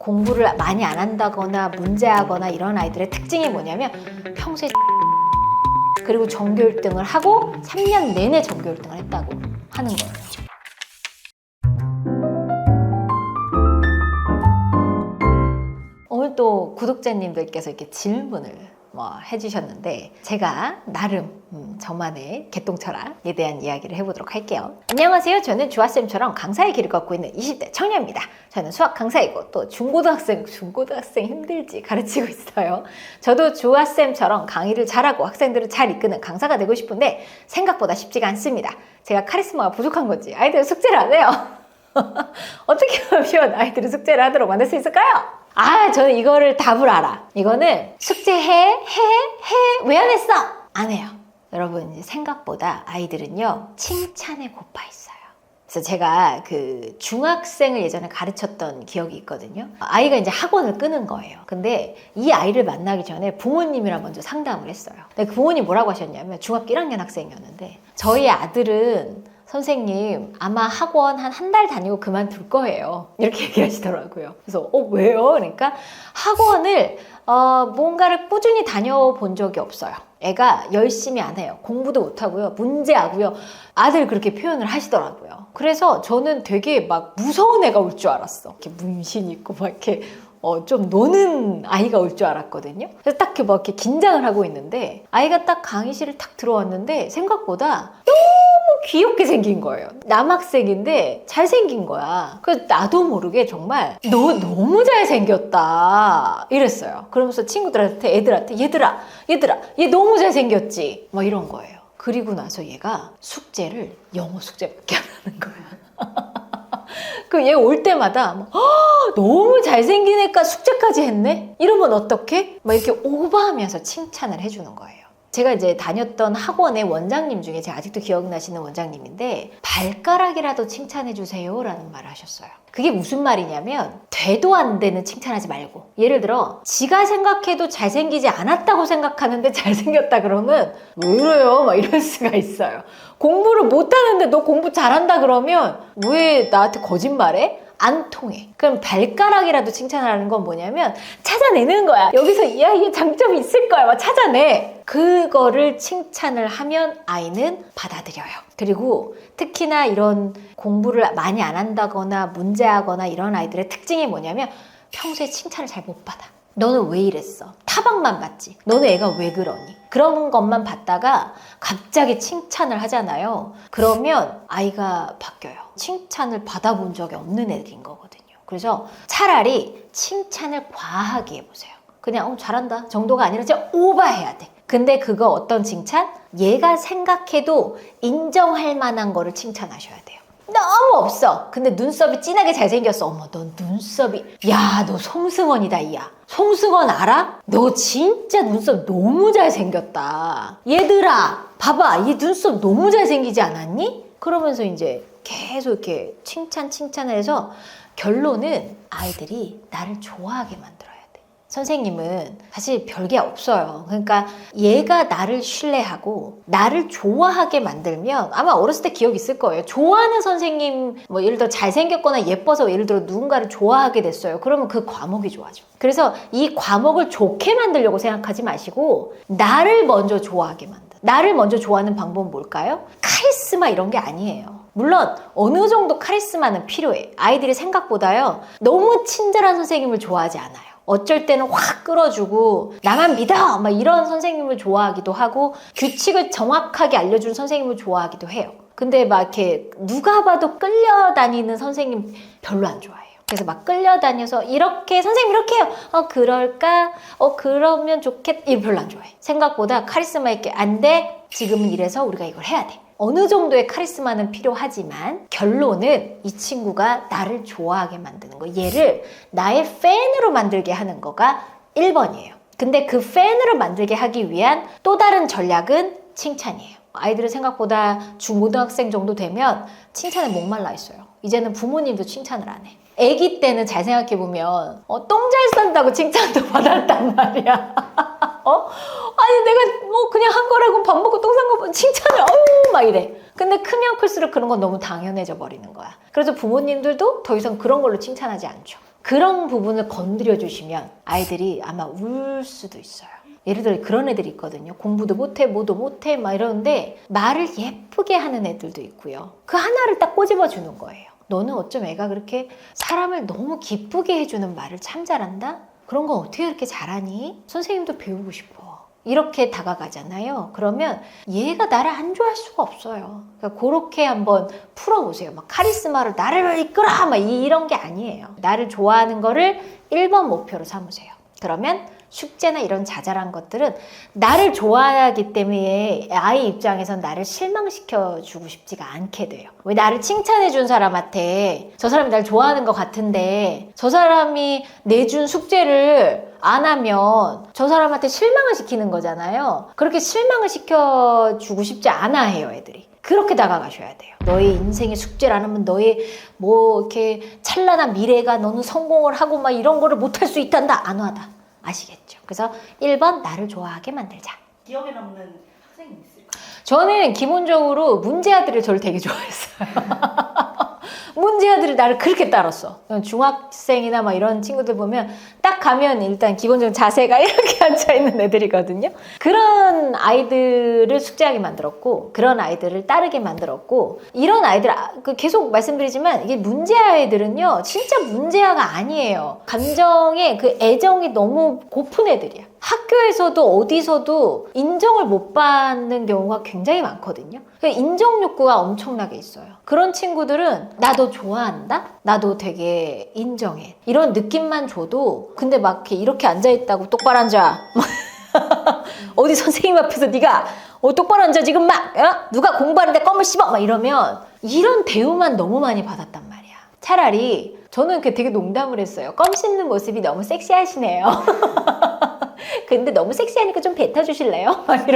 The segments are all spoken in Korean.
공부를 많이 안 한다거나 문제하거나 이런 아이들의 특징이 뭐냐면 평소에 그리고 전교 1등을 하고 3년 내내 전교 1등을 했다고 하는 거예요. 오늘 또 구독자님들께서 이렇게 질문을 해주셨는데 제가 나름 저만의 개똥철학에 대한 이야기를 해보도록 할게요. 안녕하세요. 저는 주아쌤처럼 강사의 길을 걷고 있는 20대 청년입니다. 저는 수학 강사이고 또 중고등학생 힘들지 가르치고 있어요. 저도 주아쌤처럼 강의를 잘하고 학생들을 잘 이끄는 강사가 되고 싶은데 생각보다 쉽지가 않습니다. 제가 카리스마가 부족한 건지 아이들은 숙제를 안 해요. 어떻게 하면 아이들이 숙제를 하도록 만들 수 있을까요? 저는 이거를 답을 알아. 이거는 숙제해? 왜 안 했어? 안 해요. 여러분, 생각보다 아이들은요, 칭찬에 고파 있어요. 그래서 제가 그 중학생을 예전에 가르쳤던 기억이 있거든요. 아이가 이제 학원을 끄는 거예요. 근데 이 아이를 만나기 전에 부모님이랑 먼저 상담을 했어요. 근데 그 부모님 뭐라고 하셨냐면 중학교 1학년 학생이었는데 저희 아들은 선생님 아마 학원 한 달 다니고 그만둘 거예요. 이렇게 얘기하시더라고요. 그래서 왜요? 그러니까 학원을 뭔가를 꾸준히 다녀본 적이 없어요. 애가 열심히 안 해요. 공부도 못하고요. 문제하고요. 아들 그렇게 표현을 하시더라고요. 그래서 저는 되게 막 무서운 애가 올 줄 알았어. 이렇게 문신 있고 막 이렇게 좀 노는 아이가 올 줄 알았거든요. 그래서 딱 이렇게 긴장을 하고 있는데 아이가 딱 강의실을 딱 들어왔는데 생각보다 너무 귀엽게 생긴 거예요. 남학생인데 잘생긴 거야. 그래서 나도 모르게 정말 너 너무 잘생겼다 이랬어요. 그러면서 친구들한테 애들한테 얘들아 얘 너무 잘생겼지 막 이런 거예요. 그리고 나서 얘가 숙제를 영어 숙제밖에 안 하는 거야. 얘 올 때마다 너무 잘생긴 애가 숙제까지 했네? 이러면 어떡해? 막 이렇게 오버하면서 칭찬을 해주는 거예요. 제가 이제 다녔던 학원의 원장님 중에 제가 아직도 기억나시는 원장님인데 발가락이라도 칭찬해주세요 라는 말을 하셨어요. 그게 무슨 말이냐면 돼도 안 되는 칭찬하지 말고 예를 들어 지가 생각해도 잘생기지 않았다고 생각하는데 잘생겼다 그러면 왜 이래요? 막 이럴 수가 있어요. 공부를 못하는데 너 공부 잘한다 그러면 왜 나한테 거짓말해? 안 통해. 그럼 발가락이라도 칭찬하는 건 뭐냐면 찾아내는 거야. 여기서 이 아이의 장점이 있을 거야. 막 찾아내. 그거를 칭찬을 하면 아이는 받아들여요. 그리고 특히나 이런 공부를 많이 안 한다거나 문제하거나 이런 아이들의 특징이 뭐냐면 평소에 칭찬을 잘 못 받아. 너는 왜 이랬어? 타박만 받지. 너는 애가 왜 그러니? 그런 것만 받다가 갑자기 칭찬을 하잖아요. 그러면 아이가 바뀌어요. 칭찬을 받아본 적이 없는 애들인 거거든요. 그래서 차라리 칭찬을 과하게 해보세요. 그냥 잘한다 정도가 아니라 진짜 오버해야 돼. 근데 그거 어떤 칭찬? 얘가 생각해도 인정할 만한 거를 칭찬하셔야 돼요. 너무 없어. 근데 눈썹이 진하게 잘생겼어. 어머, 너 눈썹이 야, 너 송승헌이다. 야, 송승헌 알아? 너 진짜 눈썹 너무 잘생겼다. 얘들아 봐봐, 얘 눈썹 너무 잘생기지 않았니? 그러면서 이제 계속 이렇게 칭찬을 해서 결론은 아이들이 나를 좋아하게 만들어야 돼. 선생님은 사실 별게 없어요. 그러니까 얘가 나를 신뢰하고 나를 좋아하게 만들면 아마 어렸을 때 기억 있을 거예요. 좋아하는 선생님 예를 들어 잘생겼거나 예뻐서 예를 들어 누군가를 좋아하게 됐어요. 그러면 그 과목이 좋아져. 그래서 이 과목을 좋게 만들려고 생각하지 마시고 나를 먼저 좋아하게 만들. 나를 먼저 좋아하는 방법은 뭘까요? 카리스마 이런 게 아니에요. 물론 어느 정도 카리스마는 필요해. 아이들이 생각보다요 너무 친절한 선생님을 좋아하지 않아요. 어쩔 때는 확 끌어주고 나만 믿어! 막 이런 선생님을 좋아하기도 하고 규칙을 정확하게 알려준 선생님을 좋아하기도 해요. 근데 막 이렇게 누가 봐도 끌려다니는 선생님 별로 안 좋아해요. 그래서 막 끌려다녀서 이렇게 선생님 이렇게 해요. 그럴까? 그러면 좋겠. 이거 별로 안 좋아해. 생각보다 카리스마 있게 안 돼. 지금은 이래서 우리가 이걸 해야 돼. 어느 정도의 카리스마는 필요하지만 결론은 이 친구가 나를 좋아하게 만드는 거. 얘를 나의 팬으로 만들게 하는 거가 1번이에요. 근데 그 팬으로 만들게 하기 위한 또 다른 전략은 칭찬이에요. 아이들은 생각보다 중고등학생 정도 되면 칭찬에 목말라 있어요. 이제는 부모님도 칭찬을 안 해. 아기 때는 잘 생각해보면 똥 잘 싼다고 칭찬도 받았단 말이야. 아니 내가 그냥 한 거라고 밥 먹고 똥 싼 거 칭찬을 막 이래. 근데 크면 클수록 그런 건 너무 당연해져 버리는 거야. 그래서 부모님들도 더 이상 그런 걸로 칭찬하지 않죠. 그런 부분을 건드려 주시면 아이들이 아마 울 수도 있어요. 예를 들어 그런 애들이 있거든요. 공부도 못해, 뭐도 못해 막 이러는데 말을 예쁘게 하는 애들도 있고요. 그 하나를 딱 꼬집어 주는 거예요. 너는 어쩜 애가 그렇게 사람을 너무 기쁘게 해주는 말을 참 잘한다? 그런 거 어떻게 그렇게 잘하니? 선생님도 배우고 싶어. 이렇게 다가가잖아요. 그러면 얘가 나를 안 좋아할 수가 없어요. 그러니까 그렇게 한번 풀어보세요. 막 카리스마로 나를 이끌어! 막 이런 게 아니에요. 나를 좋아하는 거를 1번 목표로 삼으세요. 그러면 숙제나 이런 자잘한 것들은 나를 좋아하기 때문에 아이 입장에선 나를 실망시켜 주고 싶지가 않게 돼요. 왜 나를 칭찬해 준 사람한테 저 사람이 날 좋아하는 것 같은데 저 사람이 내준 숙제를 안 하면 저 사람한테 실망을 시키는 거잖아요. 그렇게 실망을 시켜주고 싶지 않아 해요, 애들이. 그렇게 다가가셔야 돼요. 너의 인생의 숙제를 안 하면 너의 뭐 이렇게 찬란한 미래가 너는 성공을 하고 막 이런 거를 못할 수 있단다. 안 와다. 아시겠죠? 그래서 1번 나를 좋아하게 만들자. 기억에 남는 학생이 있을까요? 저는 기본적으로 문제아들을 저를 되게 좋아했어요. 문제아들이 나를 그렇게 따랐어. 중학생이나 막 이런 친구들 보면 딱 가면 일단 기본적인 자세가 이렇게 앉아있는 애들이거든요. 그런 아이들을 숙제하게 만들었고 그런 아이들을 따르게 만들었고 이런 아이들 계속 말씀드리지만 이게 문제아이들은요 진짜 문제아가 아니에요. 감정에 그 애정이 너무 고픈 애들이야. 학교에서도 어디서도 인정을 못 받는 경우가 굉장히 많거든요. 인정 욕구가 엄청나게 있어요. 그런 친구들은 나도 좋아한다? 나도 되게 인정해. 이런 느낌만 줘도 근데 막 이렇게 앉아있다고 똑바로 앉아. 어디 선생님 앞에서 네가 똑바로 앉아 지금 막 누가 공부하는데 껌을 씹어 막 이러면 이런 대우만 너무 많이 받았단 말이야. 차라리 저는 되게 농담을 했어요. 껌 씹는 모습이 너무 섹시하시네요. 근데 너무 섹시하니까 좀 뱉어주실래요? 막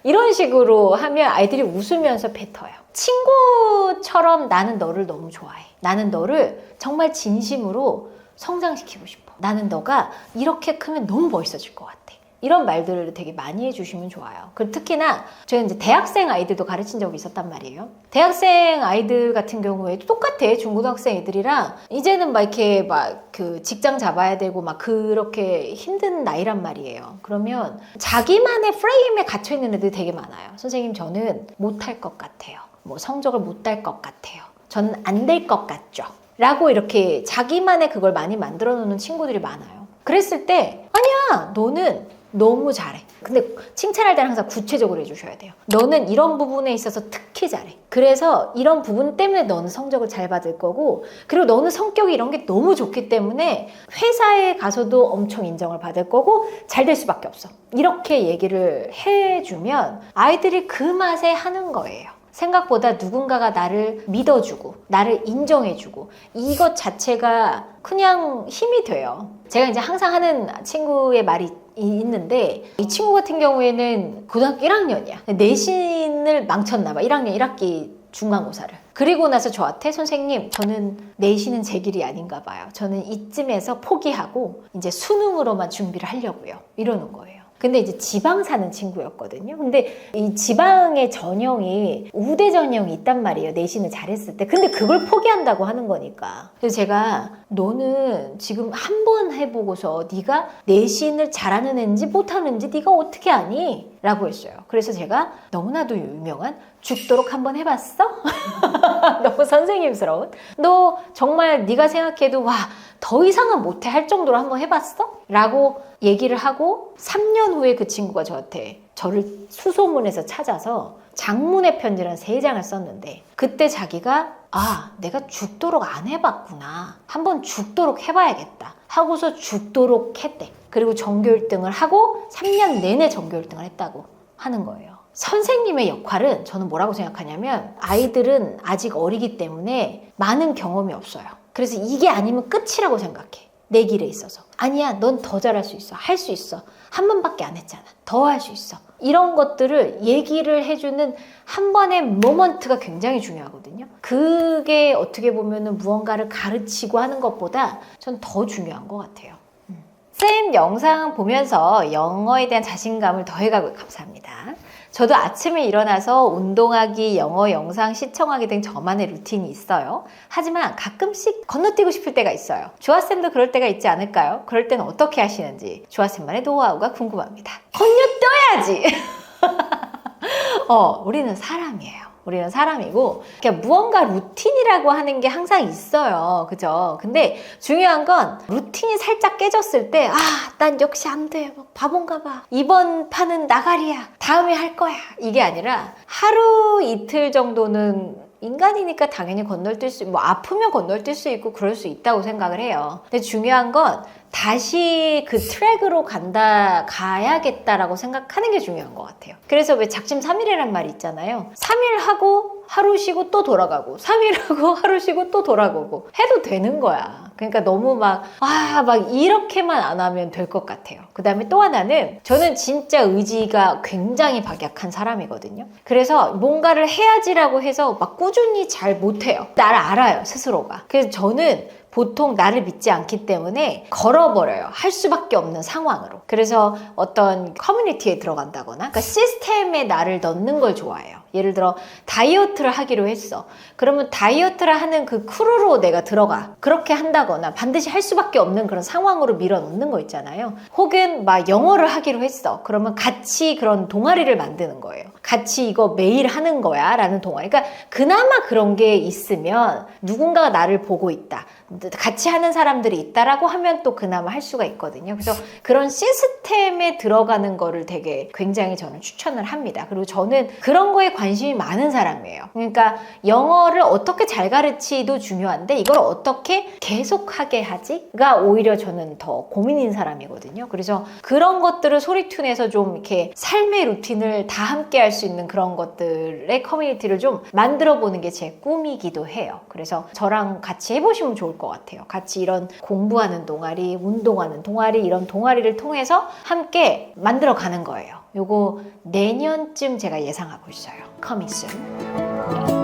이런 식으로 하면 아이들이 웃으면서 뱉어요. 친구처럼 나는 너를 너무 좋아해. 나는 너를 정말 진심으로 성장시키고 싶어. 나는 너가 이렇게 크면 너무 멋있어질 것 같아. 이런 말들을 되게 많이 해주시면 좋아요. 그리고 특히나 저희 이제 대학생 아이들도 가르친 적이 있었단 말이에요. 대학생 아이들 같은 경우에도 똑같아. 중고등학생 애들이랑 이제는 막 이렇게 막 그 직장 잡아야 되고 막 그렇게 힘든 나이란 말이에요. 그러면 자기만의 프레임에 갇혀 있는 애들이 되게 많아요. 선생님 저는 못할 것 같아요. 뭐 성적을 못 딸 것 같아요. 저는 안 될 것 같죠. 라고 이렇게 자기만의 그걸 많이 만들어 놓는 친구들이 많아요. 그랬을 때 아니야 너는 너무 잘해. 근데 칭찬할 때는 항상 구체적으로 해주셔야 돼요. 너는 이런 부분에 있어서 특히 잘해. 그래서 이런 부분 때문에 너는 성적을 잘 받을 거고 그리고 너는 성격이 이런 게 너무 좋기 때문에 회사에 가서도 엄청 인정을 받을 거고 잘 될 수밖에 없어. 이렇게 얘기를 해주면 아이들이 그 맛에 하는 거예요. 생각보다 누군가가 나를 믿어주고 나를 인정해주고 이것 자체가 그냥 힘이 돼요. 제가 이제 항상 하는 친구의 말이 있는데 이 친구 같은 경우에는 고등학교 1학년이야. 내신을 망쳤나 봐. 1학년 1학기 중간고사를. 그리고 나서 저한테 선생님 저는 내신은 제 길이 아닌가 봐요. 저는 이쯤에서 포기하고 이제 수능으로만 준비를 하려고요. 이러는 거예요. 근데 이제 지방 사는 친구였거든요. 근데 이 지방의 전형이 우대 전형이 있단 말이에요. 내신을 잘했을 때. 근데 그걸 포기한다고 하는 거니까. 그래서 제가 너는 지금 한 번 해보고서 네가 내신을 잘하는 애인지 못하는지 네가 어떻게 아니? 라고 했어요. 그래서 제가 너무나도 유명한 죽도록 한번 해봤어? 너무 선생님스러운. 너 정말 네가 생각해도 와 더 이상은 못해 할 정도로 한번 해봤어? 라고 얘기를 하고 3년 후에 그 친구가 저를 수소문해서 찾아서 장문의 편지를 한 3장을 썼는데 그때 자기가 내가 죽도록 안 해봤구나. 한번 죽도록 해봐야겠다. 하고서 죽도록 했대. 그리고 전교 1등을 하고 3년 내내 전교 1등을 했다고 하는 거예요. 선생님의 역할은 저는 뭐라고 생각하냐면 아이들은 아직 어리기 때문에 많은 경험이 없어요. 그래서 이게 아니면 끝이라고 생각해. 내 길에 있어서. 아니야, 넌 더 잘할 수 있어. 할 수 있어. 한 번밖에 안 했잖아. 더 할 수 있어. 이런 것들을 얘기를 해주는 한 번의 모먼트가 굉장히 중요하거든요. 그게 어떻게 보면은 무언가를 가르치고 하는 것보다 전 더 중요한 것 같아요. 쌤 영상 보면서 영어에 대한 자신감을 더해가고 감사합니다. 저도 아침에 일어나서 운동하기, 영어 영상 시청하기 등 저만의 루틴이 있어요. 하지만 가끔씩 건너뛰고 싶을 때가 있어요. 주아쌤도 그럴 때가 있지 않을까요? 그럴 때는 어떻게 하시는지 주아쌤만의 노하우가 궁금합니다. 건너뛰어야지! 우리는 사람이에요. 우리는 사람이고 그냥 무언가 루틴이라고 하는 게 항상 있어요. 그죠? 근데 중요한 건 루틴이 살짝 깨졌을 때 난 역시 안 돼. 바본가 봐. 이번 판은 나가리야. 다음에 할 거야. 이게 아니라 하루 이틀 정도는 인간이니까 당연히 건널뛸 수, 아프면 건널뛸 수 있고 그럴 수 있다고 생각을 해요. 근데 중요한 건 다시 그 트랙으로 가야겠다라고 생각하는 게 중요한 것 같아요. 그래서 왜 작심삼일이란 말이 있잖아요. 3일 하고 하루 쉬고 또 돌아가고 3일 하고 하루 쉬고 또 돌아가고 해도 되는 거야. 그러니까 너무 막 이렇게만 안 하면 될 것 같아요. 그 다음에 또 하나는 저는 진짜 의지가 굉장히 박약한 사람이거든요. 그래서 뭔가를 해야지라고 해서 막 꾸준히 잘 못해요. 나를 알아요, 스스로가. 그래서 저는 보통 나를 믿지 않기 때문에 걸어버려요. 할 수밖에 없는 상황으로. 그래서 어떤 커뮤니티에 들어간다거나 그러니까 시스템에 나를 넣는 걸 좋아해요. 예를 들어 다이어트를 하기로 했어. 그러면 다이어트를 하는 그 크루로 내가 들어가. 그렇게 한다거나 반드시 할 수밖에 없는 그런 상황으로 밀어넣는 거 있잖아요. 혹은 막 영어를 하기로 했어. 그러면 같이 그런 동아리를 만드는 거예요. 같이 이거 매일 하는 거야 라는 동아리. 그러니까 그나마 그런 게 있으면 누군가가 나를 보고 있다. 같이 하는 사람들이 있다라고 하면 또 그나마 할 수가 있거든요. 그래서 그런 시스템에 들어가는 거를 되게 굉장히 저는 추천을 합니다. 그리고 저는 그런 거에 관심이 많은 사람이에요. 그러니까 영어를 어떻게 잘 가르치도 중요한데 이걸 어떻게 계속하게 하지가 오히려 저는 더 고민인 사람이거든요. 그래서 그런 것들을 소리튠에서 좀 이렇게 삶의 루틴을 다 함께 할 수 있는 그런 것들의 커뮤니티를 좀 만들어 보는 게 제 꿈이기도 해요. 그래서 저랑 같이 해보시면 좋을 것 같아요. 같이 이런 공부하는 동아리, 운동하는 동아리, 이런 동아리를 통해서 함께 만들어 가는 거예요. 요거 내년쯤 제가 예상하고 있어요. Coming soon.